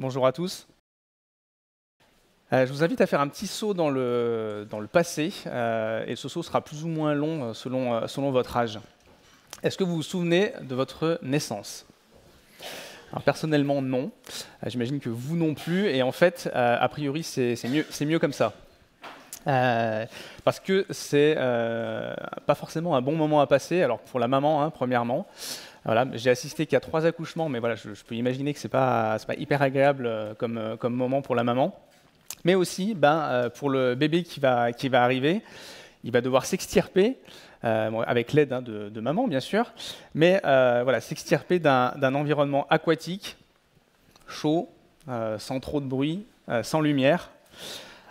Bonjour à tous. Je vous invite à faire un petit saut dans le passé, et ce saut sera plus ou moins long selon votre âge. Est-ce que vous vous souvenez de votre naissance? Alors, personnellement, non. J'imagine que vous non plus, et en fait, a priori, c'est mieux comme ça. Parce que c'est pas forcément un bon moment à passer. Alors pour la maman, premièrement. Voilà, j'ai assisté qu'à 3 accouchements, mais voilà, je peux imaginer que c'est pas hyper agréable comme moment pour la maman. Mais aussi, pour le bébé qui va arriver, il va devoir s'extirper, avec l'aide de maman, bien sûr, mais voilà, s'extirper d'un environnement aquatique, chaud, sans trop de bruit, sans lumière,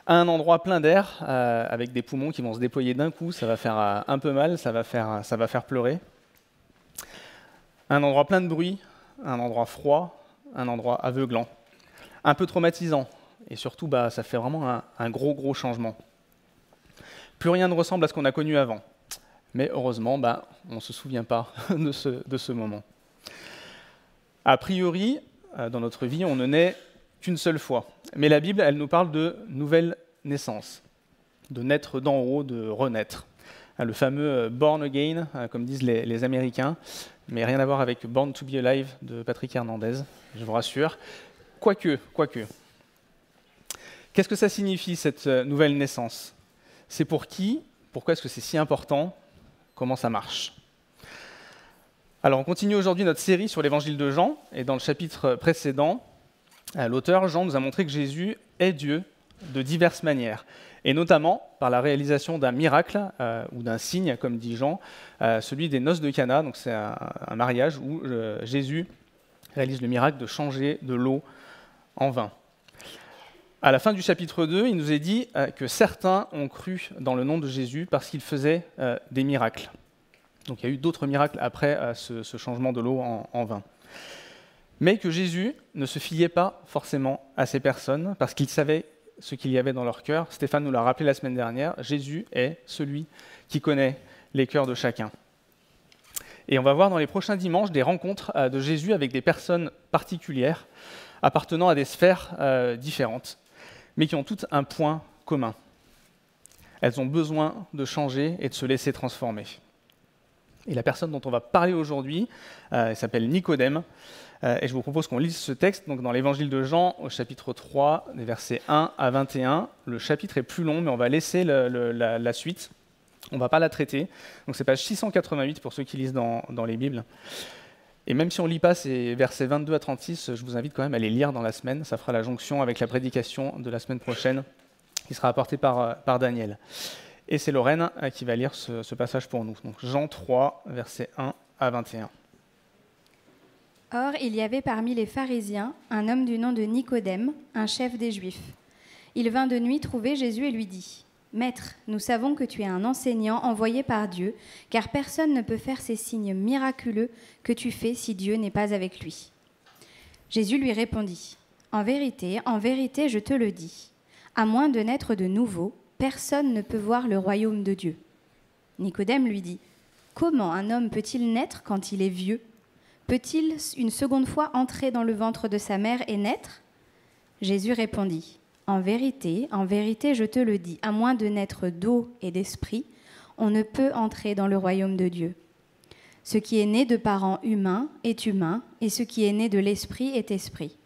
à un endroit plein d'air, avec des poumons qui vont se déployer d'un coup. Ça va faire un peu mal, ça va faire pleurer. Un endroit plein de bruit, un endroit froid, un endroit aveuglant, un peu traumatisant, et surtout, ça fait vraiment un gros changement. Plus rien ne ressemble à ce qu'on a connu avant, mais heureusement, on ne se souvient pas de ce moment. A priori, dans notre vie, on ne naît qu'une seule fois, mais la Bible, elle nous parle de nouvelle naissance, de naître d'en haut, de renaître. Le fameux Born Again, comme disent les Américains, mais rien à voir avec Born to be Alive de Patrick Hernandez, je vous rassure. Quoique. Qu'est-ce que ça signifie, cette nouvelle naissance? C'est pour qui? Pourquoi est-ce que c'est si important? Comment ça marche? Alors, on continue aujourd'hui notre série sur l'évangile de Jean, et dans le chapitre précédent, l'auteur Jean nous a montré que Jésus est Dieu de diverses manières, et notamment par la réalisation d'un miracle ou d'un signe, comme dit Jean, celui des noces de Cana. Donc c'est un mariage où Jésus réalise le miracle de changer de l'eau en vin. À la fin du chapitre 2, il nous est dit que certains ont cru dans le nom de Jésus parce qu'il faisait des miracles. Donc il y a eu d'autres miracles après ce changement de l'eau en vin. Mais que Jésus ne se fiait pas forcément à ces personnes parce qu'il savait ce qu'il y avait dans leur cœur. Stéphane nous l'a rappelé la semaine dernière, Jésus est celui qui connaît les cœurs de chacun. Et on va voir dans les prochains dimanches des rencontres de Jésus avec des personnes particulières, appartenant à des sphères différentes, mais qui ont toutes un point commun. Elles ont besoin de changer et de se laisser transformer. Et la personne dont on va parler aujourd'hui, elle s'appelle Nicodème, et je vous propose qu'on lise ce texte donc dans l'évangile de Jean au chapitre 3, des versets 1 à 21. Le chapitre est plus long, mais on va laisser la suite. On ne va pas la traiter. Donc c'est page 688 pour ceux qui lisent dans les Bibles. Et même si on ne lit pas ces versets 22 à 36, je vous invite quand même à les lire dans la semaine. Ça fera la jonction avec la prédication de la semaine prochaine, qui sera apportée par Daniel. Et c'est Lorraine qui va lire ce passage pour nous. Donc Jean 3, versets 1 à 21. Or, il y avait parmi les pharisiens un homme du nom de Nicodème, un chef des Juifs. Il vint de nuit trouver Jésus et lui dit : « Maître, nous savons que tu es un enseignant envoyé par Dieu, car personne ne peut faire ces signes miraculeux que tu fais si Dieu n'est pas avec lui. » Jésus lui répondit : « en vérité, je te le dis, à moins de naître de nouveau, personne ne peut voir le royaume de Dieu. » Nicodème lui dit : « Comment un homme peut-il naître quand il est vieux ? Peut-il une seconde fois entrer dans le ventre de sa mère et naître ? » Jésus répondit : « en vérité, je te le dis, à moins de naître d'eau et d'esprit, on ne peut entrer dans le royaume de Dieu. Ce qui est né de parents humains est humain, et ce qui est né de l'esprit est esprit.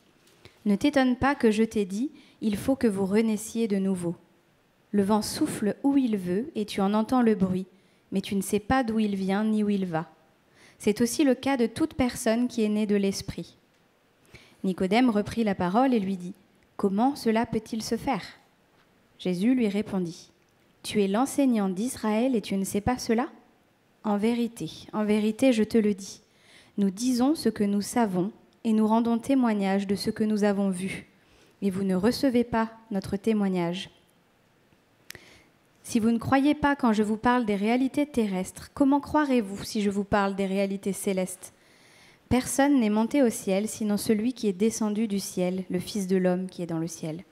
Ne t'étonne pas que je t'ai dit, il faut que vous renaissiez de nouveau. Le vent souffle où il veut, et tu en entends le bruit, mais tu ne sais pas d'où il vient ni où il va. C'est aussi le cas de toute personne qui est née de l'esprit. » Nicodème reprit la parole et lui dit : « Comment cela peut-il se faire ? » Jésus lui répondit : « Tu es l'enseignant d'Israël et tu ne sais pas cela ? En vérité, je te le dis. Nous disons ce que nous savons et nous rendons témoignage de ce que nous avons vu. Mais vous ne recevez pas notre témoignage. Si vous ne croyez pas quand je vous parle des réalités terrestres, comment croirez-vous si je vous parle des réalités célestes ? Personne n'est monté au ciel, sinon celui qui est descendu du ciel, le Fils de l'homme qui est dans le ciel.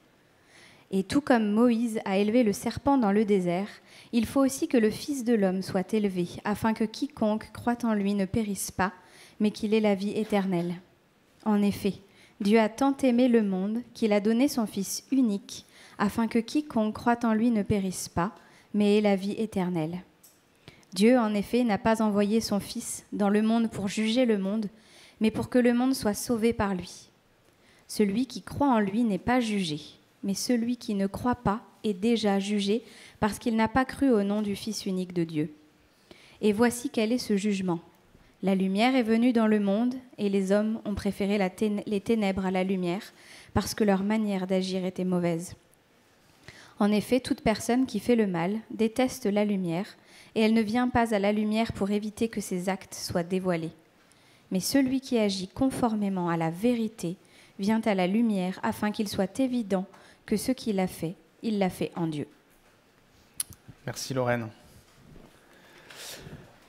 Et tout comme Moïse a élevé le serpent dans le désert, il faut aussi que le Fils de l'homme soit élevé, afin que quiconque croit en lui ne périsse pas, mais qu'il ait la vie éternelle. En effet, Dieu a tant aimé le monde qu'il a donné son Fils unique, afin que quiconque croit en lui ne périsse pas, mais ait la vie éternelle. Dieu, en effet, n'a pas envoyé son Fils dans le monde pour juger le monde, mais pour que le monde soit sauvé par lui. Celui qui croit en lui n'est pas jugé, mais celui qui ne croit pas est déjà jugé parce qu'il n'a pas cru au nom du Fils unique de Dieu. Et voici quel est ce jugement. La lumière est venue dans le monde, et les hommes ont préféré les ténèbres à la lumière, parce que leur manière d'agir était mauvaise. En effet, toute personne qui fait le mal déteste la lumière, et elle ne vient pas à la lumière pour éviter que ses actes soient dévoilés. Mais celui qui agit conformément à la vérité vient à la lumière, afin qu'il soit évident que ce qu'il a fait, il l'a fait en Dieu. Merci Lorraine.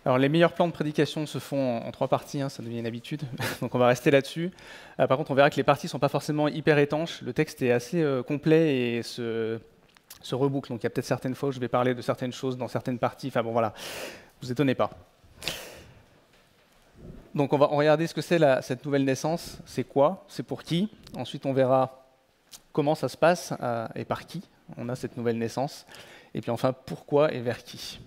Alors les meilleurs plans de prédication se font en 3 parties, ça devient une habitude, donc on va rester là-dessus. Par contre, on verra que les parties ne sont pas forcément hyper étanches, le texte est assez complet et se reboucle, donc il y a peut-être certaines fois où je vais parler de certaines choses dans certaines parties, enfin bon voilà, vous étonnez pas. Donc on va regarder ce que c'est cette nouvelle naissance, c'est quoi, c'est pour qui. Ensuite on verra comment ça se passe et par qui on a cette nouvelle naissance. Et puis enfin pourquoi et vers qui.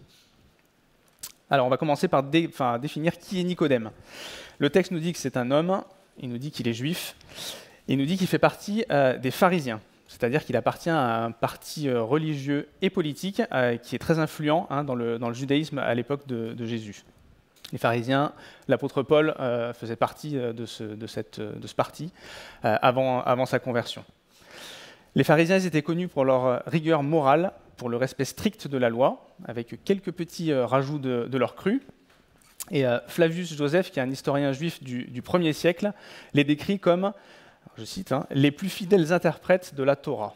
Alors on va commencer par définir qui est Nicodème. Le texte nous dit que c'est un homme, il nous dit qu'il est juif, il nous dit qu'il fait partie des pharisiens. C'est-à-dire qu'il appartient à un parti religieux et politique qui est très influent dans le judaïsme à l'époque de Jésus. Les pharisiens, l'apôtre Paul faisait partie de ce parti avant sa conversion. Les pharisiens étaient connus pour leur rigueur morale, pour le respect strict de la loi, avec quelques petits rajouts de leur cru. Et Flavius Joseph, qui est un historien juif du 1er siècle, les décrit comme, je cite, les plus fidèles interprètes de la Torah.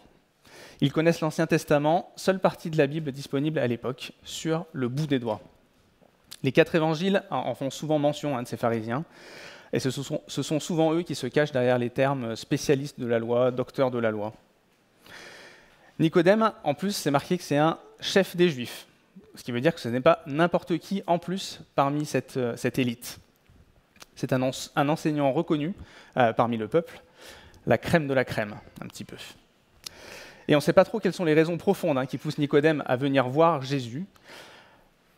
Ils connaissent l'Ancien Testament, seule partie de la Bible disponible à l'époque, sur le bout des doigts. Les 4 évangiles en font souvent mention de ces pharisiens, et ce sont souvent eux qui se cachent derrière les termes spécialistes de la loi, docteurs de la loi. Nicodème, en plus, c'est marqué que c'est un chef des Juifs, ce qui veut dire que ce n'est pas n'importe qui en plus parmi cette élite. C'est un enseignant reconnu parmi le peuple, la crème de la crème, un petit peu. Et on ne sait pas trop quelles sont les raisons profondes qui poussent Nicodème à venir voir Jésus.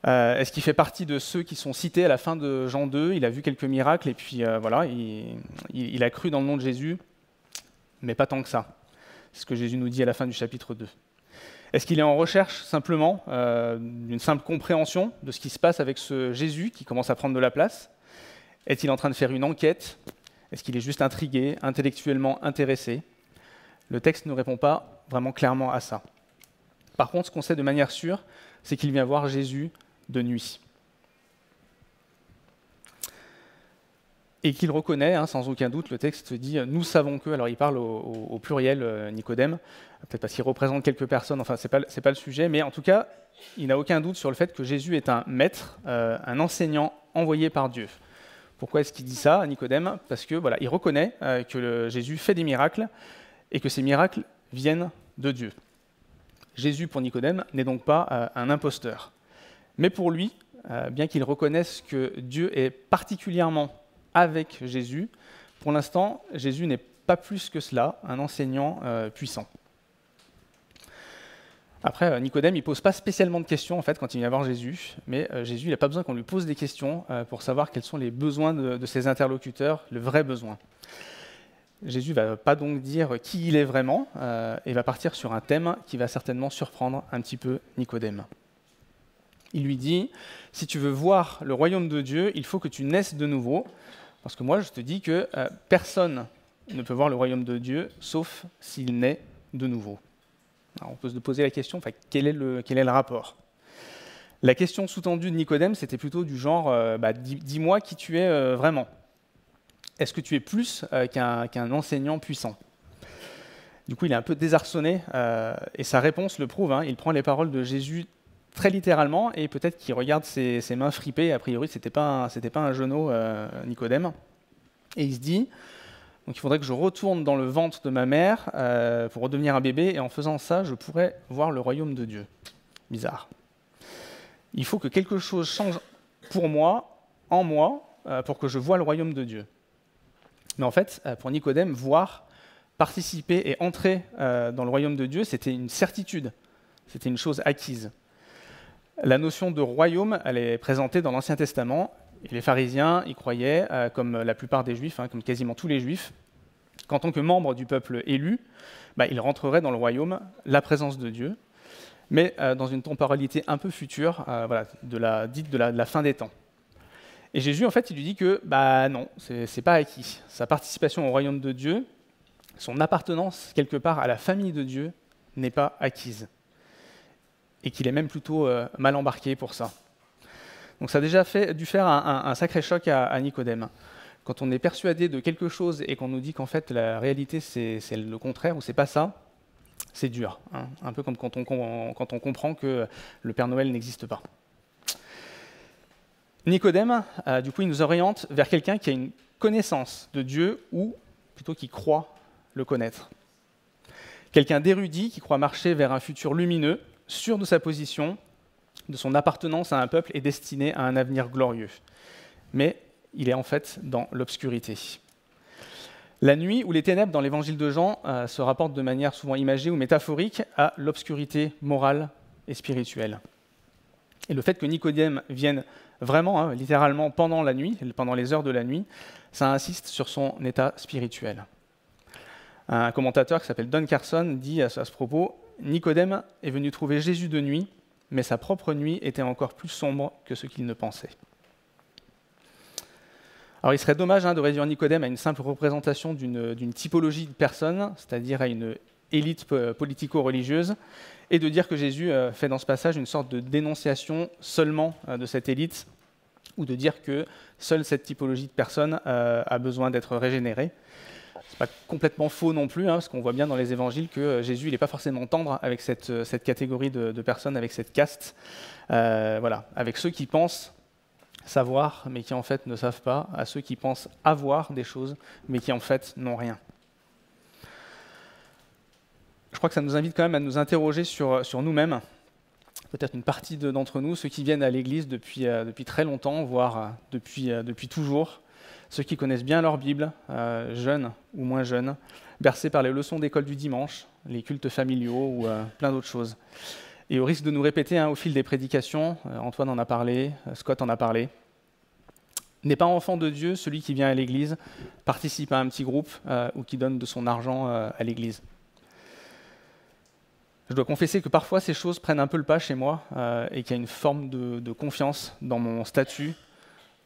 Est-ce qu'il fait partie de ceux qui sont cités à la fin de Jean 2 ? Il a vu quelques miracles et puis voilà, il a cru dans le nom de Jésus, mais pas tant que ça. C'est ce que Jésus nous dit à la fin du chapitre 2. Est-ce qu'il est en recherche simplement d'une simple compréhension de ce qui se passe avec ce Jésus qui commence à prendre de la place ? Est-il en train de faire une enquête ? Est-ce qu'il est juste intrigué, intellectuellement intéressé ? Le texte ne répond pas vraiment clairement à ça. Par contre, ce qu'on sait de manière sûre, c'est qu'il vient voir Jésus de nuit. Et qu'il reconnaît, sans aucun doute, le texte dit « nous savons que », alors il parle au pluriel, Nicodème, peut-être parce qu'il représente quelques personnes, enfin c'est pas le sujet, mais en tout cas, il n'a aucun doute sur le fait que Jésus est un maître, un enseignant envoyé par Dieu. Pourquoi est-ce qu'il dit ça à Nicodème ? Parce que voilà, il reconnaît que Jésus fait des miracles et que ces miracles viennent de Dieu. Jésus, pour Nicodème, n'est donc pas un imposteur. Mais pour lui, bien qu'il reconnaisse que Dieu est particulièrement avec Jésus, pour l'instant, Jésus n'est pas plus que cela, un enseignant puissant. Après, Nicodème, il ne pose pas spécialement de questions en fait, quand il vient voir Jésus, mais Jésus n'a pas besoin qu'on lui pose des questions pour savoir quels sont les besoins de ses interlocuteurs, le vrai besoin. Jésus ne va pas donc dire qui il est vraiment, et va partir sur un thème qui va certainement surprendre un petit peu Nicodème. Il lui dit, si tu veux voir le royaume de Dieu, il faut que tu naisses de nouveau, parce que moi je te dis que personne ne peut voir le royaume de Dieu, sauf s'il naît de nouveau. Alors on peut se poser la question, quel est le rapport ? La question sous-tendue de Nicodème, c'était plutôt du genre, dis-moi qui tu es vraiment. Est-ce que tu es plus qu'un enseignant puissant ? Du coup, il est un peu désarçonné, et sa réponse le prouve. Il prend les paroles de Jésus très littéralement, et peut-être qu'il regarde ses mains fripées. A priori, c'était pas un genou, Nicodème. Et il se dit, donc il faudrait que je retourne dans le ventre de ma mère pour redevenir un bébé, et en faisant ça, je pourrais voir le royaume de Dieu. Bizarre. Il faut que quelque chose change pour moi, en moi, pour que je voie le royaume de Dieu. Mais en fait, pour Nicodème, voir, participer et entrer dans le royaume de Dieu, c'était une certitude, c'était une chose acquise. La notion de royaume, elle est présentée dans l'Ancien Testament, et les pharisiens y croyaient, comme la plupart des juifs, comme quasiment tous les juifs, qu'en tant que membre du peuple élu, ils rentreraient dans le royaume, la présence de Dieu, mais dans une temporalité un peu future, dite de la fin des temps. Et Jésus, en fait, il lui dit que non, c'est pas acquis. Sa participation au royaume de Dieu, son appartenance quelque part à la famille de Dieu, n'est pas acquise. Et qu'il est même plutôt mal embarqué pour ça. Donc ça a déjà dû faire un sacré choc à Nicodème. Quand on est persuadé de quelque chose et qu'on nous dit qu'en fait la réalité c'est le contraire ou c'est pas ça, c'est dur. Un peu comme quand on comprend que le Père Noël n'existe pas. Nicodème, du coup, il nous oriente vers quelqu'un qui a une connaissance de Dieu ou plutôt qui croit le connaître. Quelqu'un d'érudit qui croit marcher vers un futur lumineux, sûr de sa position, de son appartenance à un peuple et destiné à un avenir glorieux. Mais il est en fait dans l'obscurité. La nuit ou les ténèbres dans l'évangile de Jean se rapportent de manière souvent imagée ou métaphorique à l'obscurité morale et spirituelle. Et le fait que Nicodème vienne vraiment, littéralement, pendant la nuit, pendant les heures de la nuit, ça insiste sur son état spirituel. Un commentateur qui s'appelle Don Carson dit à ce propos « Nicodème est venu trouver Jésus de nuit, mais sa propre nuit était encore plus sombre que ce qu'il ne pensait. » Alors il serait dommage de réduire Nicodème à une simple représentation d'une typologie de personnes, c'est-à-dire à une élite politico-religieuse, et de dire que Jésus fait dans ce passage une sorte de dénonciation seulement de cette élite, ou de dire que seule cette typologie de personnes a besoin d'être régénérée. Ce n'est pas complètement faux non plus, parce qu'on voit bien dans les évangiles que Jésus n'est pas forcément tendre avec cette catégorie de personnes, avec cette caste, avec ceux qui pensent savoir, mais qui en fait ne savent pas, à ceux qui pensent avoir des choses, mais qui en fait n'ont rien. Je crois que ça nous invite quand même à nous interroger sur nous-mêmes, peut-être une partie d'entre nous, ceux qui viennent à l'Église depuis très longtemps, voire depuis toujours, ceux qui connaissent bien leur Bible, jeunes ou moins jeunes, bercés par les leçons d'école du dimanche, les cultes familiaux ou plein d'autres choses. Et au risque de nous répéter au fil des prédications, Antoine en a parlé, Scott en a parlé, n'est pas enfant de Dieu celui qui vient à l'Église, participe à un petit groupe ou qui donne de son argent à l'Église. Je dois confesser que parfois ces choses prennent un peu le pas chez moi et qu'il y a une forme de confiance dans mon statut,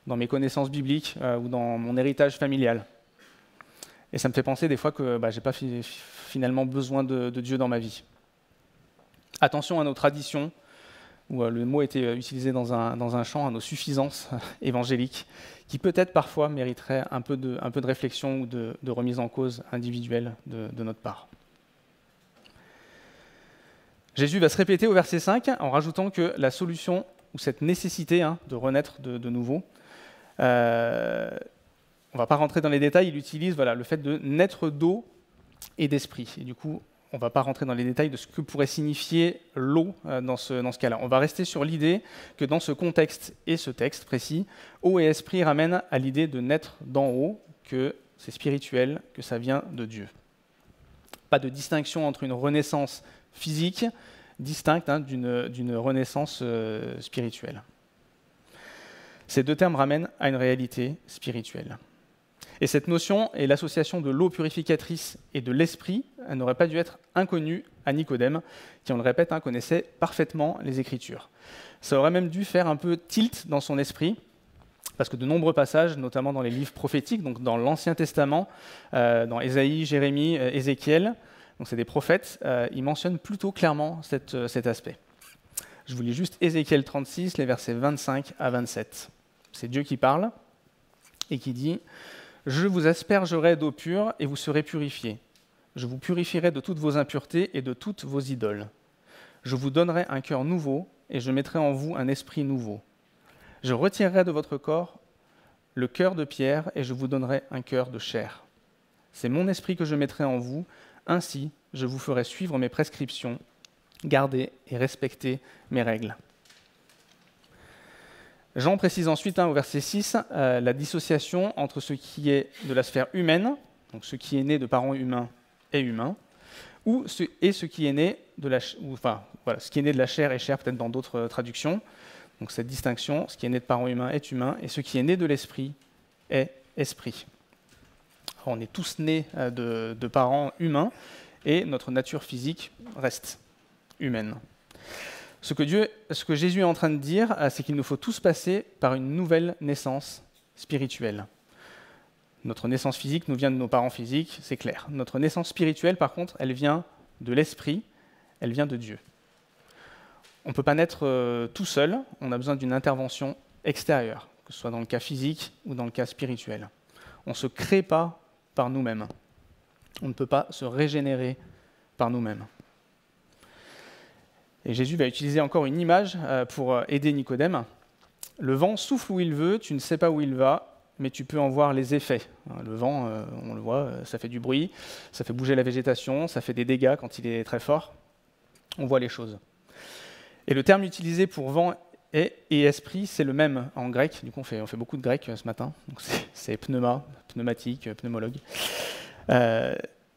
dans mes connaissances bibliques ou dans mon héritage familial. Et ça me fait penser des fois que je n'ai pas finalement besoin de Dieu dans ma vie. Attention à nos traditions, où le mot était utilisé dans un chant, à nos suffisances évangéliques, qui peut-être parfois mériteraient un peu de réflexion ou de remise en cause individuelle de notre part. Jésus va se répéter au verset 5 en rajoutant que la solution, ou cette nécessité de renaître de nouveau, on ne va pas rentrer dans les détails, il utilise le fait de naître d'eau et d'esprit. Et du coup, on ne va pas rentrer dans les détails de ce que pourrait signifier l'eau dans ce cas-là. On va rester sur l'idée que dans ce contexte et ce texte précis, eau et esprit ramènent à l'idée de naître d'en haut, que c'est spirituel, que ça vient de Dieu. Pas de distinction entre une renaissance physique distincte d'une renaissance spirituelle. Ces deux termes ramènent à une réalité spirituelle. Et cette notion et l'association de l'eau purificatrice et de l'esprit n'auraient pas dû être inconnues à Nicodème, qui, on le répète, connaissait parfaitement les Écritures. Ça aurait même dû faire un peu tilt dans son esprit, parce que de nombreux passages, notamment dans les livres prophétiques, donc dans l'Ancien Testament, dans Ésaïe, Jérémie, Ézéchiel, donc c'est des prophètes, ils mentionnent plutôt clairement cet aspect. Je vous lis juste Ézéchiel 36, les versets 25 à 27. C'est Dieu qui parle et qui dit « Je vous aspergerai d'eau pure et vous serez purifiés. Je vous purifierai de toutes vos impuretés et de toutes vos idoles. Je vous donnerai un cœur nouveau et je mettrai en vous un esprit nouveau. Je retirerai de votre corps le cœur de pierre et je vous donnerai un cœur de chair. C'est mon esprit que je mettrai en vous. Ainsi, je vous ferai suivre mes prescriptions, garder et respecter mes règles. » Jean précise ensuite, au verset 6, la dissociation entre ce qui est de la sphère humaine, donc ce qui est né de parents humains est humain, et ce qui est né de la, ce qui est né de la chair est chair, peut-être dans d'autres traductions. Donc cette distinction, ce qui est né de parents humains est humain, et ce qui est né de l'esprit est esprit. Alors, on est tous nés de parents humains, et notre nature physique reste humaine. Ce que Jésus est en train de dire, c'est qu'il nous faut tous passer par une nouvelle naissance spirituelle. Notre naissance physique nous vient de nos parents physiques, c'est clair. Notre naissance spirituelle, par contre, elle vient de l'esprit, elle vient de Dieu. On ne peut pas naître tout seul, on a besoin d'une intervention extérieure, que ce soit dans le cas physique ou dans le cas spirituel. On ne se crée pas par nous-mêmes. On ne peut pas se régénérer par nous-mêmes. Et Jésus va utiliser encore une image pour aider Nicodème. Le vent souffle où il veut, tu ne sais pas où il va, mais tu peux en voir les effets. Le vent, on le voit, ça fait du bruit, ça fait bouger la végétation, ça fait des dégâts quand il est très fort. On voit les choses. Et le terme utilisé pour vent et esprit, c'est le même en grec. Du coup, on fait beaucoup de grec ce matin. Donc c'est pneuma, pneumatique, pneumologue.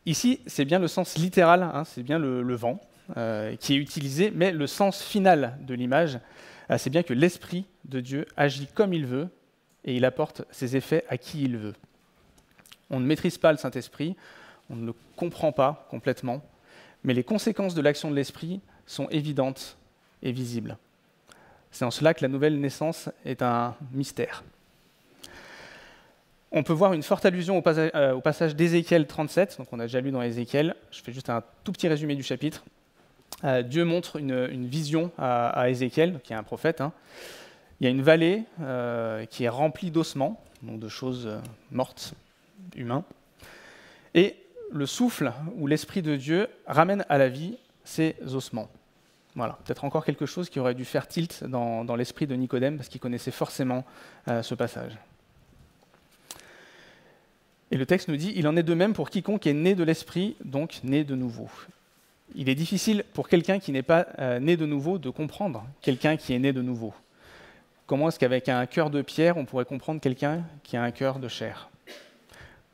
Ici, c'est bien le sens littéral, c'est bien le vent. Qui est utilisé, mais le sens final de l'image, c'est bien que l'Esprit de Dieu agit comme il veut et il apporte ses effets à qui il veut. On ne maîtrise pas le Saint-Esprit, on ne le comprend pas complètement, mais les conséquences de l'action de l'Esprit sont évidentes et visibles. C'est en cela que la nouvelle naissance est un mystère. On peut voir une forte allusion au passage d'Ézéchiel 37, donc on a déjà lu dans Ézéchiel, je fais juste un tout petit résumé du chapitre. Dieu montre une vision à Ézéchiel, qui est un prophète. Il y a une vallée qui est remplie d'ossements, donc de choses mortes, humains. Et le souffle ou l'Esprit de Dieu ramène à la vie ces ossements. Voilà, peut-être encore quelque chose qui aurait dû faire tilt dans l'esprit de Nicodème, parce qu'il connaissait forcément ce passage. Et le texte nous dit « Il en est de même pour quiconque est né de l'Esprit, donc né de nouveau ». Il est difficile pour quelqu'un qui n'est pas né de nouveau de comprendre quelqu'un qui est né de nouveau. Comment est-ce qu'avec un cœur de pierre, on pourrait comprendre quelqu'un qui a un cœur de chair ?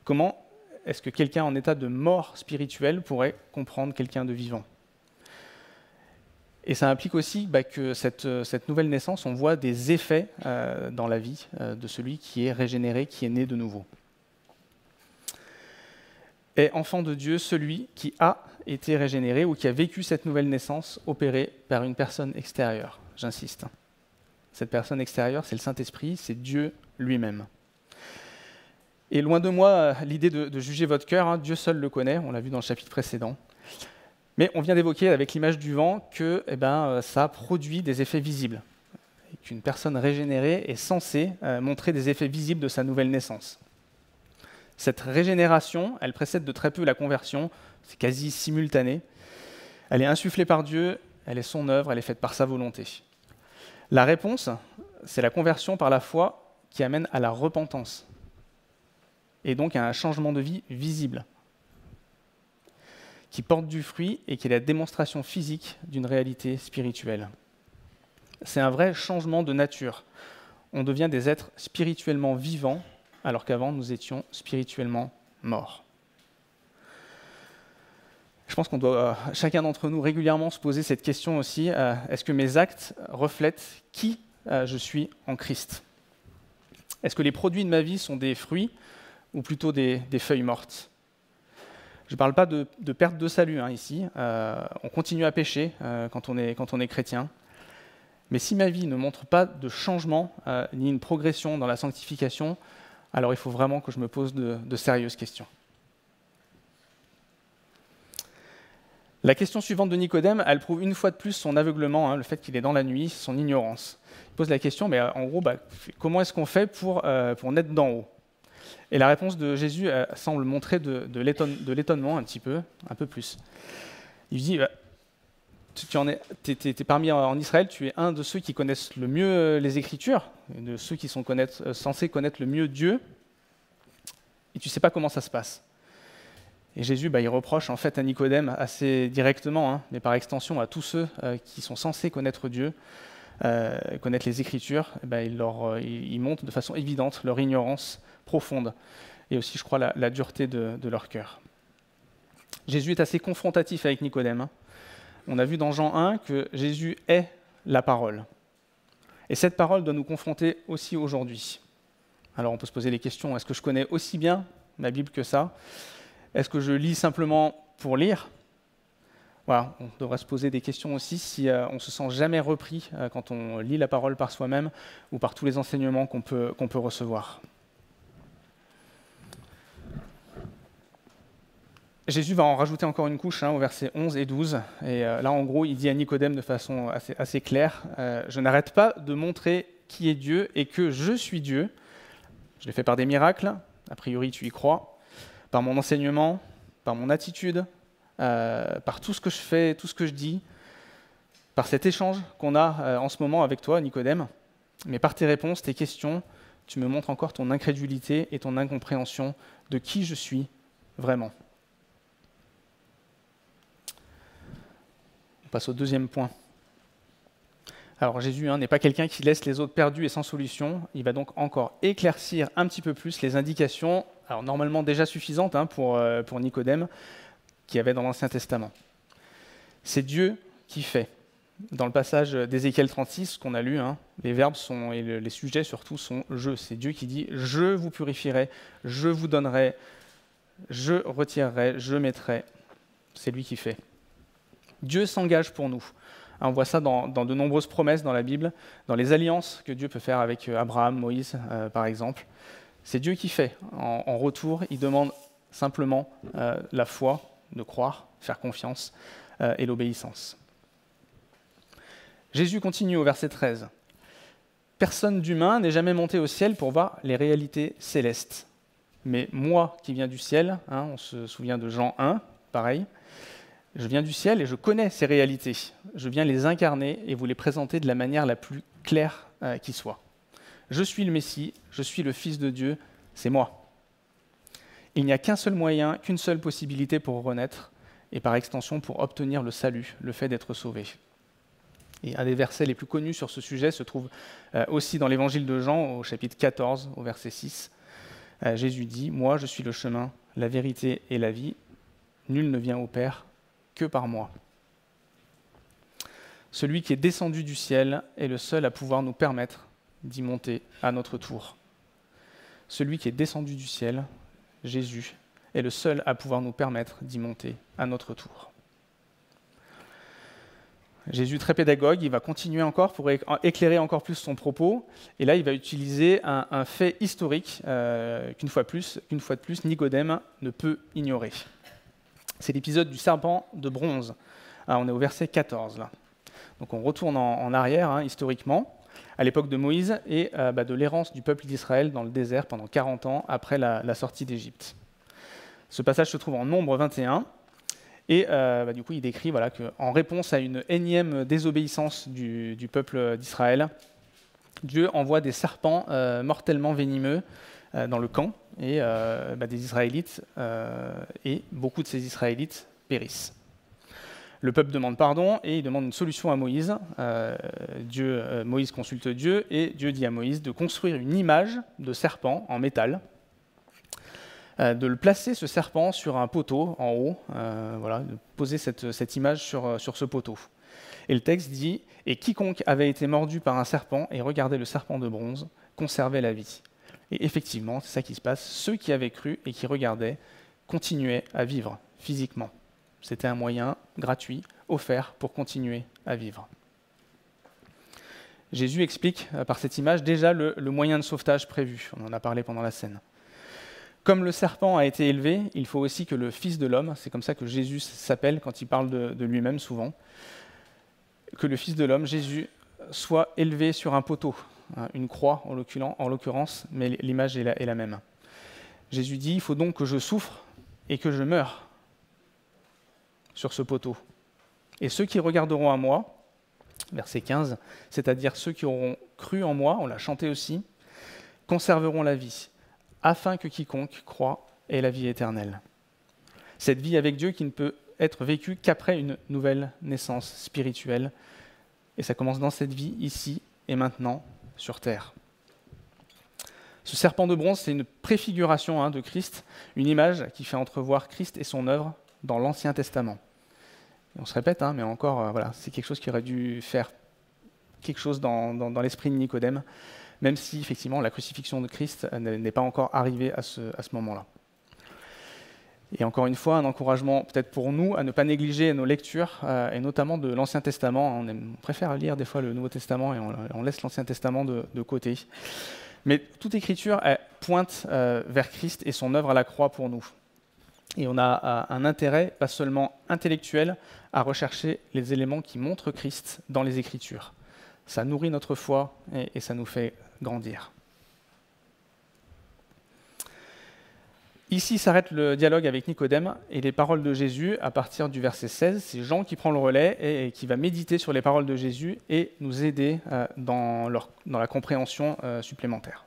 Comment est-ce que quelqu'un en état de mort spirituelle pourrait comprendre quelqu'un de vivant ? Et ça implique aussi que cette nouvelle naissance, on voit des effets dans la vie de celui qui est régénéré, qui est né de nouveau. Est enfant de Dieu celui qui a été régénéré ou qui a vécu cette nouvelle naissance opérée par une personne extérieure. J'insiste. Cette personne extérieure, c'est le Saint-Esprit, c'est Dieu lui-même. Et loin de moi l'idée de juger votre cœur, Dieu seul le connaît, on l'a vu dans le chapitre précédent. Mais on vient d'évoquer avec l'image du vent que ça produit des effets visibles. Et qu'une personne régénérée est censée montrer des effets visibles de sa nouvelle naissance. Cette régénération, elle précède de très peu la conversion, c'est quasi simultané. Elle est insufflée par Dieu, elle est son œuvre, elle est faite par sa volonté. La réponse, c'est la conversion par la foi qui amène à la repentance, et donc à un changement de vie visible, qui porte du fruit et qui est la démonstration physique d'une réalité spirituelle. C'est un vrai changement de nature. On devient des êtres spirituellement vivants, alors qu'avant, nous étions spirituellement morts. Je pense qu'on doit, chacun d'entre nous, régulièrement se poser cette question aussi, est-ce que mes actes reflètent qui je suis en Christ ? Est-ce que les produits de ma vie sont des fruits ou plutôt des feuilles mortes ? Je ne parle pas de perte de salut ici, on continue à pécher quand on est chrétien, mais si ma vie ne montre pas de changement ni une progression dans la sanctification, alors il faut vraiment que je me pose de sérieuses questions. La question suivante de Nicodème, elle prouve une fois de plus son aveuglement, le fait qu'il est dans la nuit, son ignorance. Il pose la question, mais en gros, comment est-ce qu'on fait pour naître d'en haut ? Et la réponse de Jésus semble montrer de l'étonnement un peu plus. Il dit, tu es parmi en Israël, tu es un de ceux qui connaissent le mieux les Écritures, de ceux qui sont censés connaître le mieux Dieu, et tu ne sais pas comment ça se passe. Et Jésus, il reproche en fait à Nicodème assez directement, mais par extension à tous ceux qui sont censés connaître Dieu, connaître les Écritures, il montre de façon évidente leur ignorance profonde et aussi, je crois, la dureté de leur cœur. Jésus est assez confrontatif avec Nicodème, hein. On a vu dans Jean 1 que Jésus est la parole. Et cette parole doit nous confronter aussi aujourd'hui. Alors on peut se poser les questions, est-ce que je connais aussi bien ma Bible que ça? Est-ce que je lis simplement pour lire? Voilà, on devrait se poser des questions aussi si on ne se sent jamais repris quand on lit la parole par soi-même ou par tous les enseignements qu'on peut recevoir. Jésus va en rajouter encore une couche au verset 11 et 12. Et là, en gros, il dit à Nicodème de façon assez claire, « Je n'arrête pas de montrer qui est Dieu et que je suis Dieu. Je l'ai fait par des miracles, a priori tu y crois, par mon enseignement, par mon attitude, par tout ce que je fais, tout ce que je dis, par cet échange qu'on a en ce moment avec toi, Nicodème. Mais par tes réponses, tes questions, tu me montres encore ton incrédulité et ton incompréhension de qui je suis vraiment. » On passe au deuxième point. Alors Jésus n'est pas quelqu'un qui laisse les autres perdus et sans solution. Il va donc encore éclaircir un petit peu plus les indications, alors normalement déjà suffisantes pour Nicodème, qu'il y avait dans l'Ancien Testament. C'est Dieu qui fait. Dans le passage d'Ézéchiel 36 qu'on a lu, les verbes et les sujets surtout sont « je ». C'est Dieu qui dit « je vous purifierai, je vous donnerai, je retirerai, je mettrai ». C'est lui qui fait. Dieu s'engage pour nous. On voit ça dans de nombreuses promesses dans la Bible, dans les alliances que Dieu peut faire avec Abraham, Moïse, par exemple. C'est Dieu qui fait. En retour, il demande simplement la foi, de croire, faire confiance et l'obéissance. Jésus continue au verset 13. « Personne d'humain n'est jamais monté au ciel pour voir les réalités célestes. Mais moi qui viens du ciel, on se souvient de Jean 1, pareil, je viens du ciel et je connais ces réalités. Je viens les incarner et vous les présenter de la manière la plus claire qui soit. Je suis le Messie, je suis le Fils de Dieu, c'est moi. Il n'y a qu'un seul moyen, qu'une seule possibilité pour renaître et par extension pour obtenir le salut, le fait d'être sauvé. » Et un des versets les plus connus sur ce sujet se trouve aussi dans l'évangile de Jean, au chapitre 14, au verset 6. Jésus dit « Moi, je suis le chemin, la vérité et la vie. Nul ne vient au Père que par moi. » Celui qui est descendu du ciel est le seul à pouvoir nous permettre d'y monter à notre tour. Celui qui est descendu du ciel, Jésus, est le seul à pouvoir nous permettre d'y monter à notre tour. Jésus, très pédagogue, il va continuer encore pour éclairer encore plus son propos. Et là, il va utiliser un fait historique qu'une fois de plus, Nicodème ne peut ignorer. C'est l'épisode du serpent de bronze. On est au verset 14, là. Donc on retourne en arrière, historiquement, à l'époque de Moïse et de l'errance du peuple d'Israël dans le désert pendant 40 ans après la sortie d'Égypte. Ce passage se trouve en Nombre 21. Et du coup, il décrit qu'en réponse à une énième désobéissance du peuple d'Israël, Dieu envoie des serpents mortellement venimeux dans le camp, et des Israélites, et beaucoup de ces Israélites périssent. Le peuple demande pardon, et il demande une solution à Moïse. Moïse consulte Dieu, et Dieu dit à Moïse de construire une image de serpent en métal, de le placer, ce serpent, sur un poteau en haut, de poser cette image sur ce poteau. Et le texte dit « Et quiconque avait été mordu par un serpent et regardait le serpent de bronze conservait la vie. » Et effectivement, c'est ça qui se passe. Ceux qui avaient cru et qui regardaient continuaient à vivre physiquement. C'était un moyen gratuit, offert pour continuer à vivre. Jésus explique par cette image déjà le moyen de sauvetage prévu. On en a parlé pendant la scène. Comme le serpent a été élevé, il faut aussi que le Fils de l'homme, c'est comme ça que Jésus s'appelle quand il parle de lui-même souvent, que le Fils de l'homme, Jésus, soit élevé sur un poteau, une croix en l'occurrence, mais l'image est la même. Jésus dit, il faut donc que je souffre et que je meure sur ce poteau. Et ceux qui regarderont à moi, verset 15, c'est-à-dire ceux qui auront cru en moi, on l'a chanté aussi, conserveront la vie, afin que quiconque croit ait la vie éternelle. Cette vie avec Dieu qui ne peut être vécue qu'après une nouvelle naissance spirituelle, Et ça commence dans cette vie, ici et maintenant, sur terre. Ce serpent de bronze, c'est une préfiguration de Christ, une image qui fait entrevoir Christ et son œuvre dans l'Ancien Testament. Et on se répète, mais encore, voilà, c'est quelque chose qui aurait dû faire quelque chose dans l'esprit de Nicodème, même si effectivement la crucifixion de Christ n'est pas encore arrivée à ce moment-là. Et encore une fois, un encouragement peut-être pour nous à ne pas négliger nos lectures, et notamment de l'Ancien Testament. On préfère lire des fois le Nouveau Testament et on laisse l'Ancien Testament de côté. Mais toute écriture pointe vers Christ et son œuvre à la croix pour nous. Et on a un intérêt, pas seulement intellectuel, à rechercher les éléments qui montrent Christ dans les Écritures. Ça nourrit notre foi et ça nous fait grandir. Ici s'arrête le dialogue avec Nicodème et les paroles de Jésus à partir du verset 16. C'est Jean qui prend le relais et qui va méditer sur les paroles de Jésus et nous aider dans la compréhension supplémentaire.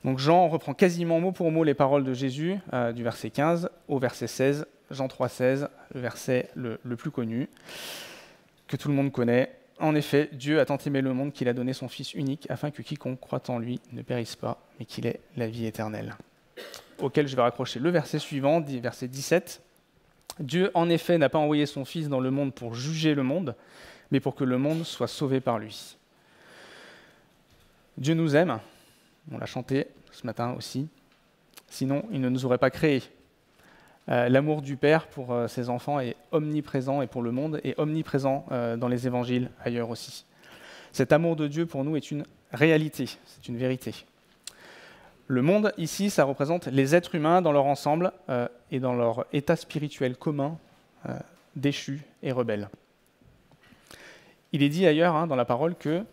Donc Jean reprend quasiment mot pour mot les paroles de Jésus du verset 15 au verset 16, Jean 3,16, le verset le plus connu, que tout le monde connaît. En effet, Dieu a tant aimé le monde qu'il a donné son Fils unique afin que quiconque croit en lui ne périsse pas, mais qu'il ait la vie éternelle. Auquel je vais raccrocher le verset suivant, verset 17. Dieu, en effet, n'a pas envoyé son Fils dans le monde pour juger le monde, mais pour que le monde soit sauvé par lui. Dieu nous aime, on l'a chanté ce matin aussi, sinon il ne nous aurait pas créés. L'amour du Père pour ses enfants est omniprésent et pour le monde est omniprésent dans les évangiles ailleurs aussi. Cet amour de Dieu pour nous est une réalité, c'est une vérité. Le monde, ici, ça représente les êtres humains dans leur ensemble et dans leur état spirituel commun, déchus et rebelles. Il est dit ailleurs dans la parole que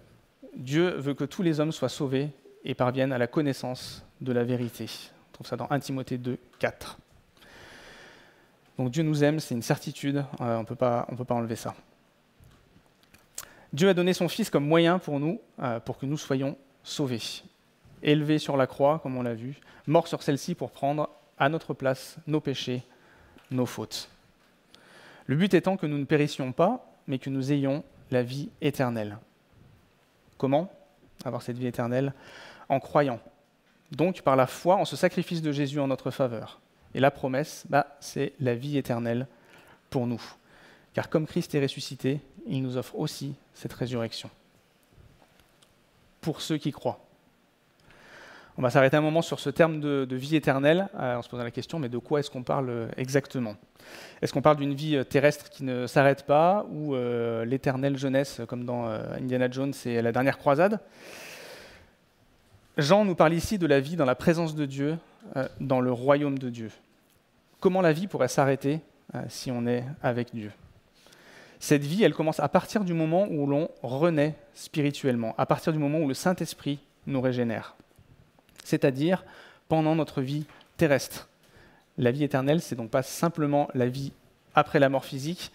Dieu veut que tous les hommes soient sauvés et parviennent à la connaissance de la vérité. On trouve ça dans 1 Timothée 2, 4. Donc Dieu nous aime, c'est une certitude, on ne peut pas enlever ça. Dieu a donné son Fils comme moyen pour nous, pour que nous soyons sauvés. Élevé sur la croix, comme on l'a vu, mort sur celle-ci pour prendre à notre place nos péchés, nos fautes. Le but étant que nous ne périssions pas, mais que nous ayons la vie éternelle. Comment avoir cette vie éternelle? En croyant. Donc par la foi en ce sacrifice de Jésus en notre faveur. Et la promesse, c'est la vie éternelle pour nous. Car comme Christ est ressuscité, il nous offre aussi cette résurrection. Pour ceux qui croient. On va s'arrêter un moment sur ce terme de vie éternelle, en se posant la question, mais de quoi est-ce qu'on parle exactement? Est-ce qu'on parle d'une vie terrestre qui ne s'arrête pas, ou l'éternelle jeunesse, comme dans Indiana Jones et la dernière croisade? Jean nous parle ici de la vie dans la présence de Dieu, dans le royaume de Dieu. Comment la vie pourrait s'arrêter si on est avec Dieu? Cette vie, elle commence à partir du moment où l'on renaît spirituellement, à partir du moment où le Saint-Esprit nous régénère. C'est-à-dire pendant notre vie terrestre. La vie éternelle, c'est donc pas simplement la vie après la mort physique,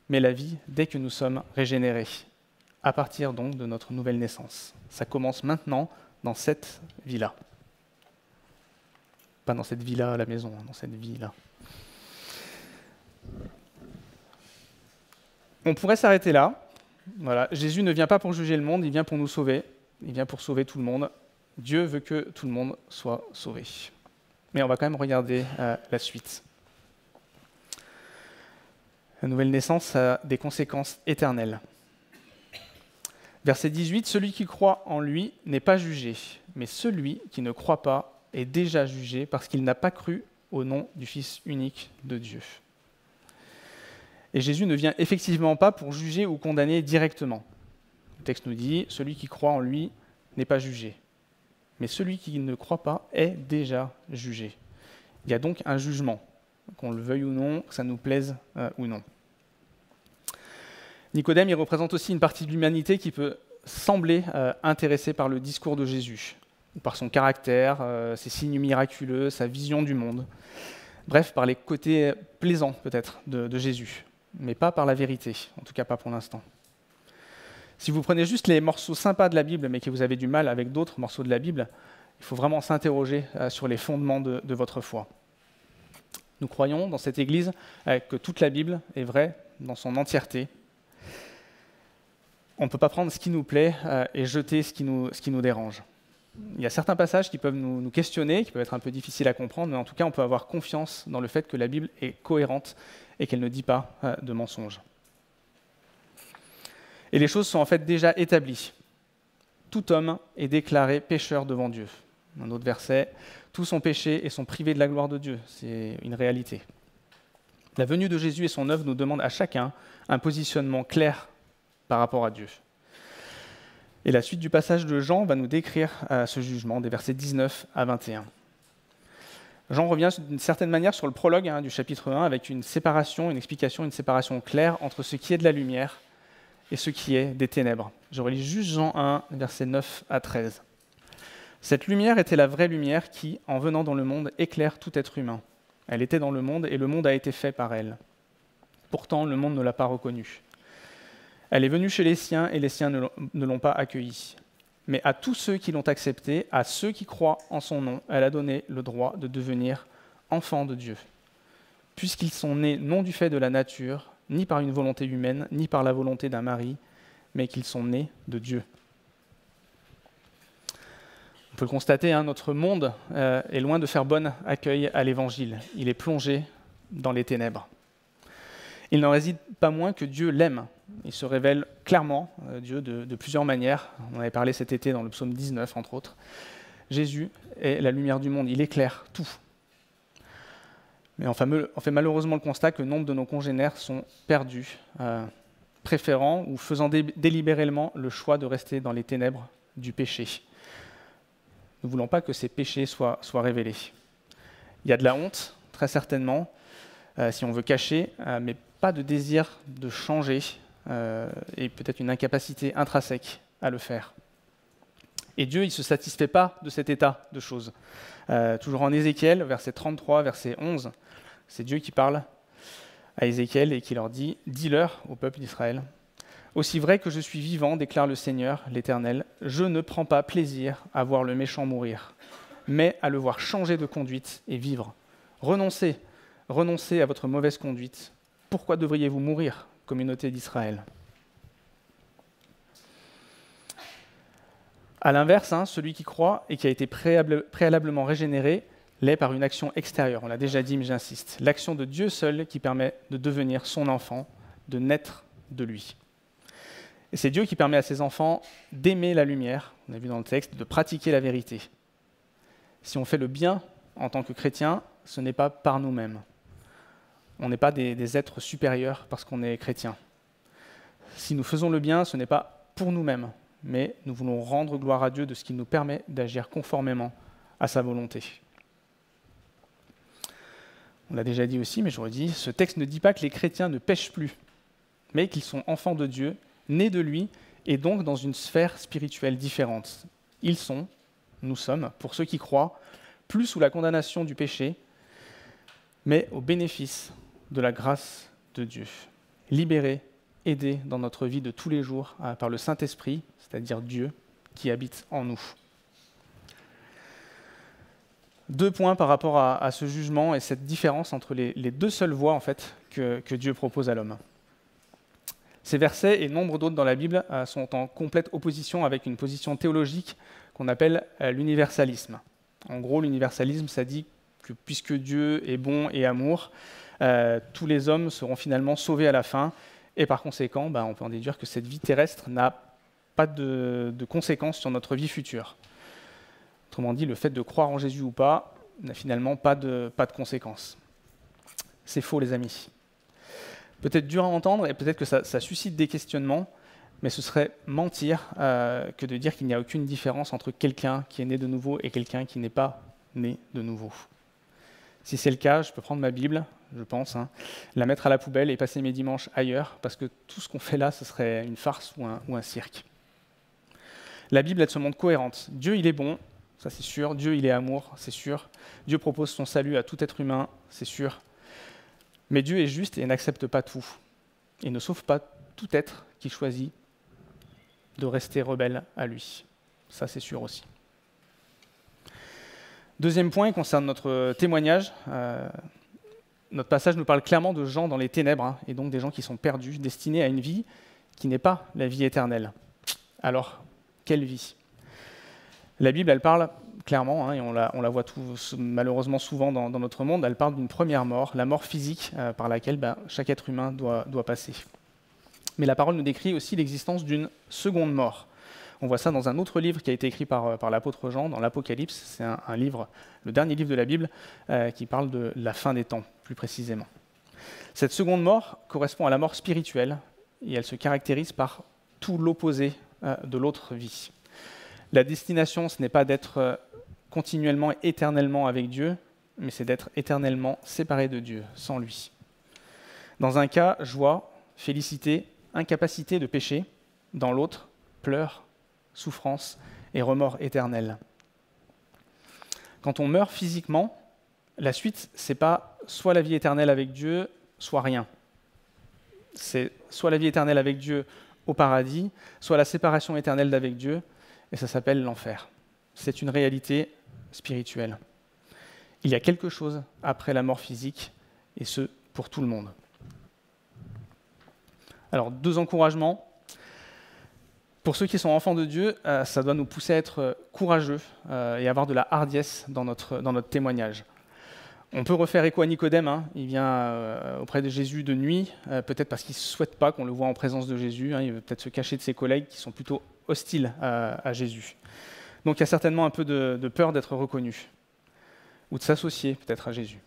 mais la vie dès que nous sommes régénérés, à partir donc de notre nouvelle naissance. Ça commence maintenant dans cette vie-là. Pas dans cette vie-là à la maison, dans cette vie-là. On pourrait s'arrêter là. Voilà. Jésus ne vient pas pour juger le monde, il vient pour nous sauver. Il vient pour sauver tout le monde. Dieu veut que tout le monde soit sauvé. Mais on va quand même regarder la suite. La nouvelle naissance a des conséquences éternelles. Verset 18, « Celui qui croit en lui n'est pas jugé, mais celui qui ne croit pas est déjà jugé parce qu'il n'a pas cru au nom du Fils unique de Dieu. » Et Jésus ne vient effectivement pas pour juger ou condamner directement. Le texte nous dit « Celui qui croit en lui n'est pas jugé. » Mais celui qui ne croit pas est déjà jugé. Il y a donc un jugement, qu'on le veuille ou non, que ça nous plaise ou non. Nicodème, il représente aussi une partie de l'humanité qui peut sembler intéressée par le discours de Jésus, ou par son caractère, ses signes miraculeux, sa vision du monde. Bref, par les côtés plaisants peut-être de Jésus, mais pas par la vérité, en tout cas pas pour l'instant. Si vous prenez juste les morceaux sympas de la Bible, mais que vous avez du mal avec d'autres morceaux de la Bible, il faut vraiment s'interroger sur les fondements de votre foi. Nous croyons dans cette Église que toute la Bible est vraie dans son entièreté. on ne peut pas prendre ce qui nous plaît et jeter ce qui nous dérange. Il y a certains passages qui peuvent nous questionner, qui peuvent être un peu difficiles à comprendre, mais en tout cas, on peut avoir confiance dans le fait que la Bible est cohérente et qu'elle ne dit pas de mensonges. Et les choses sont en fait déjà établies. Tout homme est déclaré pécheur devant Dieu. Un autre verset, tous ont péché et sont privés de la gloire de Dieu. C'est une réalité. La venue de Jésus et son œuvre nous demandent à chacun un positionnement clair par rapport à Dieu. Et la suite du passage de Jean va nous décrire ce jugement, des versets 19 à 21. Jean revient d'une certaine manière sur le prologue du chapitre 1 avec une séparation claire entre ce qui est de la lumière et ce qui est des ténèbres. Je relis juste Jean 1, versets 9 à 13. Cette lumière était la vraie lumière qui, en venant dans le monde, éclaire tout être humain. Elle était dans le monde et le monde a été fait par elle. Pourtant, le monde ne l'a pas reconnue. Elle est venue chez les siens et les siens ne l'ont pas accueillie. Mais à tous ceux qui l'ont acceptée, à ceux qui croient en son nom, elle a donné le droit de devenir enfants de Dieu. Puisqu'ils sont nés non du fait de la nature, ni par une volonté humaine, ni par la volonté d'un mari, mais qu'ils sont nés de Dieu. On peut le constater, notre monde est loin de faire bon accueil à l'Évangile. Il est plongé dans les ténèbres. Il n'en réside pas moins que Dieu l'aime. Il se révèle clairement, Dieu, de plusieurs manières. On en avait parlé cet été dans le psaume 19, entre autres. Jésus est la lumière du monde, il éclaire tout. Mais on fait malheureusement le constat que nombre de nos congénères sont perdus, préférant ou faisant délibérément le choix de rester dans les ténèbres du péché. Nous ne voulons pas que ces péchés soient révélés. Il y a de la honte, très certainement, si on veut cacher, mais pas de désir de changer et peut-être une incapacité intrinsèque à le faire. Et Dieu, il ne se satisfait pas de cet état de choses. Toujours en Ézéchiel, verset 33, verset 11, c'est Dieu qui parle à Ézéchiel et qui leur dit « Dis-leur au peuple d'Israël, aussi vrai que je suis vivant, déclare le Seigneur, l'Éternel, je ne prends pas plaisir à voir le méchant mourir, mais à le voir changer de conduite et vivre. Renoncez à votre mauvaise conduite. Pourquoi devriez-vous mourir, communauté d'Israël ?» À l'inverse, celui qui croit et qui a été préalablement régénéré l'est par une action extérieure. On l'a déjà dit, mais j'insiste. L'action de Dieu seul qui permet de devenir son enfant, de naître de lui. Et c'est Dieu qui permet à ses enfants d'aimer la lumière, on a vu dans le texte, de pratiquer la vérité. Si on fait le bien en tant que chrétien, ce n'est pas par nous-mêmes. On n'est pas des êtres supérieurs parce qu'on est chrétien. Si nous faisons le bien, ce n'est pas pour nous-mêmes, mais nous voulons rendre gloire à Dieu de ce qui nous permet d'agir conformément à sa volonté. On l'a déjà dit aussi, mais je redis, ce texte ne dit pas que les chrétiens ne pêchent plus, mais qu'ils sont enfants de Dieu, nés de lui, et donc dans une sphère spirituelle différente. Nous sommes, pour ceux qui croient, plus sous la condamnation du péché, mais au bénéfice de la grâce de Dieu. Libérés, aidés dans notre vie de tous les jours par le Saint-Esprit, c'est-à-dire Dieu, qui habite en nous. 2 points par rapport à ce jugement et cette différence entre les 2 seules voies en fait, que Dieu propose à l'homme. Ces versets et nombre d'autres dans la Bible sont en complète opposition avec une position théologique qu'on appelle l'universalisme. En gros, l'universalisme, ça dit que puisque Dieu est bon et amour, tous les hommes seront finalement sauvés à la fin, et par conséquent, on peut en déduire que cette vie terrestre n'a pas de conséquences sur notre vie future. Autrement dit, le fait de croire en Jésus ou pas n'a finalement pas de conséquences. C'est faux, les amis. Peut-être dur à entendre et peut-être que ça suscite des questionnements, mais ce serait mentir que de dire qu'il n'y a aucune différence entre quelqu'un qui est né de nouveau et quelqu'un qui n'est pas né de nouveau. Si c'est le cas, je peux prendre ma Bible, je pense, la mettre à la poubelle et passer mes dimanches ailleurs, parce que tout ce qu'on fait là, ce serait une farce ou un cirque. La Bible, elle se montre cohérente. Dieu, il est bon, ça c'est sûr. Dieu, il est amour, c'est sûr. Dieu propose son salut à tout être humain, c'est sûr. Mais Dieu est juste et n'accepte pas tout. Et ne sauve pas tout être qui choisit de rester rebelle à lui. Ça, c'est sûr aussi. Deuxième point, il concerne notre témoignage. Notre passage nous parle clairement de gens dans les ténèbres, et donc des gens qui sont perdus, destinés à une vie qui n'est pas la vie éternelle. Alors, quelle vie? La Bible, elle parle clairement, et on la voit malheureusement souvent dans notre monde, elle parle d'une première mort, la mort physique par laquelle chaque être humain doit passer. Mais la parole nous décrit aussi l'existence d'une seconde mort. On voit ça dans un autre livre qui a été écrit par l'apôtre Jean, dans l'Apocalypse. C'est un livre, le dernier livre de la Bible, qui parle de la fin des temps, plus précisément. Cette seconde mort correspond à la mort spirituelle, et elle se caractérise par tout l'opposé de l'autre vie. La destination, ce n'est pas d'être continuellement et éternellement avec Dieu, mais c'est d'être éternellement séparé de Dieu, sans lui. Dans un cas, joie, félicité, incapacité de pécher. Dans l'autre, pleurs, souffrance et remords éternels. Quand on meurt physiquement, la suite, c'est pas soit la vie éternelle avec Dieu, soit rien. C'est soit la vie éternelle avec Dieu au paradis, soit la séparation éternelle d'avec Dieu, et ça s'appelle l'enfer. C'est une réalité spirituelle. Il y a quelque chose après la mort physique, et ce, pour tout le monde. Alors, 2 encouragements. Pour ceux qui sont enfants de Dieu, ça doit nous pousser à être courageux et avoir de la hardiesse dans notre témoignage. On peut refaire écho à Nicodème, il vient auprès de Jésus de nuit, peut-être parce qu'il ne souhaite pas qu'on le voit en présence de Jésus, il veut peut-être se cacher de ses collègues qui sont plutôt hostiles à Jésus. Donc il y a certainement un peu de peur d'être reconnu, ou de s'associer peut-être à Jésus.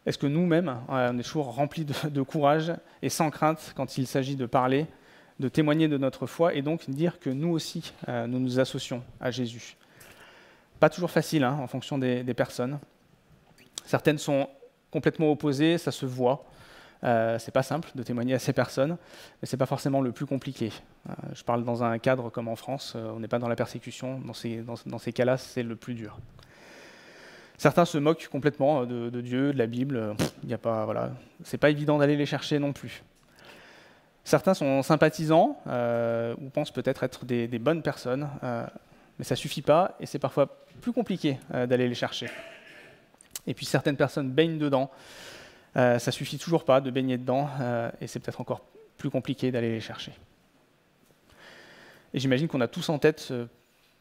Est-ce que nous-mêmes, on est toujours remplis de courage et sans crainte quand il s'agit de parler, de témoigner de notre foi et donc dire que nous aussi, nous nous associons à Jésus? Pas toujours facile en fonction des personnes. Certaines sont complètement opposées, ça se voit. C'est pas simple de témoigner à ces personnes, mais c'est pas forcément le plus compliqué. Je parle dans un cadre comme en France, on n'est pas dans la persécution, dans ces cas-là, c'est le plus dur. Certains se moquent complètement de Dieu, de la Bible. C'est pas évident d'aller les chercher non plus. Certains sont sympathisants ou pensent peut-être être des bonnes personnes, mais ça suffit pas et c'est parfois plus compliqué d'aller les chercher. Et puis certaines personnes baignent dedans, ça suffit toujours pas de baigner dedans et c'est peut-être encore plus compliqué d'aller les chercher. Et j'imagine qu'on a tous en tête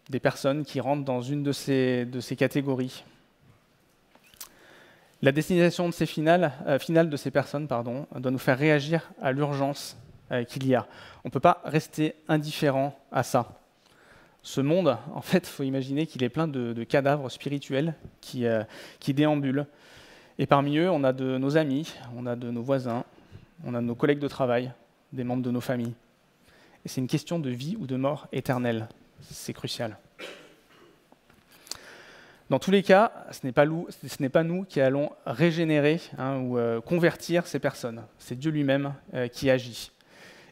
des personnes qui rentrent dans une de ces catégories. La destination de ces finale de ces personnes doit nous faire réagir à l'urgence qu'il y a. On ne peut pas rester indifférent à ça. Ce monde, en fait, il faut imaginer qu'il est plein de cadavres spirituels qui déambulent. Et parmi eux, on a de nos amis, on a de nos voisins, on a de nos collègues de travail, des membres de nos familles. Et c'est une question de vie ou de mort éternelle. C'est crucial. Dans tous les cas, ce n'est pas nous qui allons régénérer ou convertir ces personnes. C'est Dieu lui-même qui agit.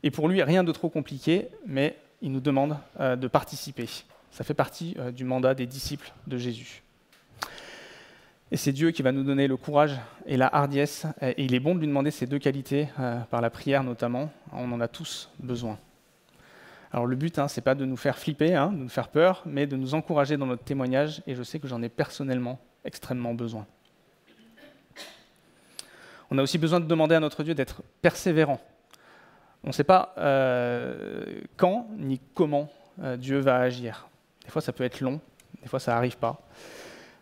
Et pour lui, rien de trop compliqué, mais il nous demande de participer. Ça fait partie du mandat des disciples de Jésus. Et c'est Dieu qui va nous donner le courage et la hardiesse. Et il est bon de lui demander ces 2 qualités, par la prière notamment. On en a tous besoin. Alors le but, c'est pas de nous faire flipper, de nous faire peur, mais de nous encourager dans notre témoignage. Et je sais que j'en ai personnellement extrêmement besoin. On a aussi besoin de demander à notre Dieu d'être persévérant. On ne sait pas quand ni comment Dieu va agir. Des fois, ça peut être long, des fois, ça n'arrive pas.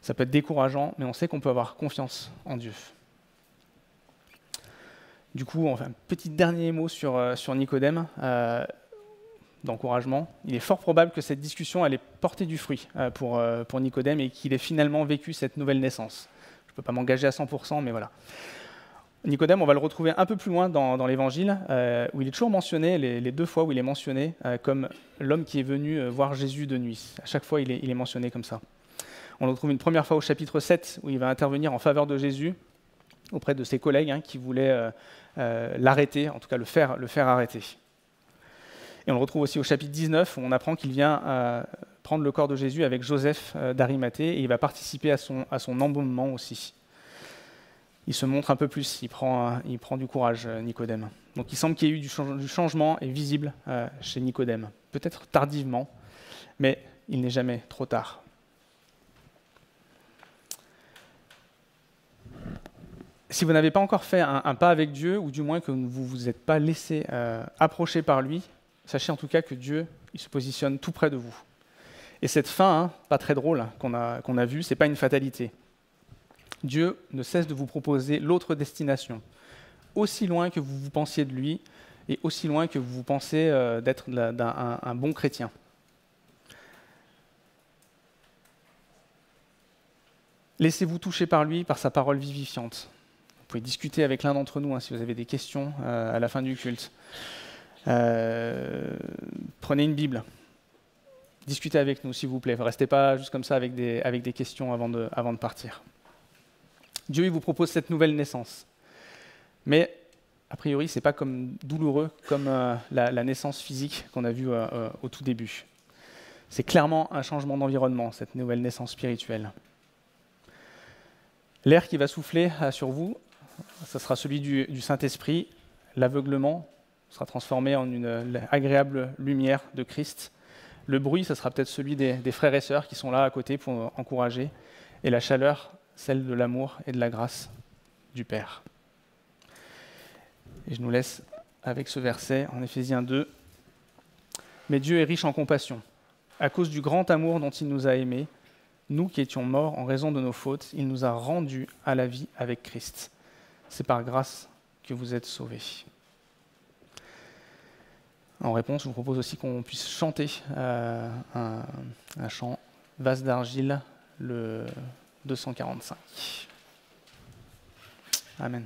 Ça peut être décourageant, mais on sait qu'on peut avoir confiance en Dieu. Du coup, on fait un petit dernier mot sur Nicodème, d'encouragement. Il est fort probable que cette discussion elle ait porté du fruit pour Nicodème et qu'il ait finalement vécu cette nouvelle naissance. Je ne peux pas m'engager à 100%, mais voilà. Nicodème, on va le retrouver un peu plus loin dans l'Évangile, où il est toujours mentionné, les 2 fois où il est mentionné, comme l'homme qui est venu voir Jésus de nuit. À chaque fois, il est mentionné comme ça. On le retrouve une première fois au chapitre 7, où il va intervenir en faveur de Jésus, auprès de ses collègues qui voulaient l'arrêter, en tout cas le faire arrêter. Et on le retrouve aussi au chapitre 19, où on apprend qu'il vient prendre le corps de Jésus avec Joseph d'Arimathée, et il va participer à son embaumement aussi. Il se montre un peu plus, il prend du courage, Nicodème. Donc il semble qu'il y ait eu du changement et visible chez Nicodème. Peut-être tardivement, mais il n'est jamais trop tard. Si vous n'avez pas encore fait un pas avec Dieu, ou du moins que vous ne vous êtes pas laissé approcher par lui, sachez en tout cas que Dieu, il se positionne tout près de vous. Et cette fin, pas très drôle, qu'on a vue, ce n'est pas une fatalité. Dieu ne cesse de vous proposer l'autre destination, aussi loin que vous pensiez de lui, et aussi loin que vous pensez d'être un bon chrétien. Laissez-vous toucher par lui, par sa parole vivifiante. Vous pouvez discuter avec l'un d'entre nous si vous avez des questions à la fin du culte. Prenez une Bible. Discutez avec nous, s'il vous plaît. Restez pas juste comme ça avec des questions avant de partir. Dieu il vous propose cette nouvelle naissance. Mais, a priori, ce n'est pas comme douloureux comme la naissance physique qu'on a vue au tout début. C'est clairement un changement d'environnement, cette nouvelle naissance spirituelle. L'air qui va souffler sur vous, ce sera celui du Saint-Esprit. L'aveuglement sera transformé en une agréable lumière de Christ. Le bruit, ce sera peut-être celui des frères et sœurs qui sont là à côté pour encourager. Et la chaleur, celle de l'amour et de la grâce du Père. Et je nous laisse avec ce verset en Éphésiens 2. « Mais Dieu est riche en compassion. À cause du grand amour dont il nous a aimés, nous qui étions morts en raison de nos fautes, il nous a rendus à la vie avec Christ. C'est par grâce que vous êtes sauvés. » En réponse, je vous propose aussi qu'on puisse chanter un chant « Vase d'argile », le 245. Amen.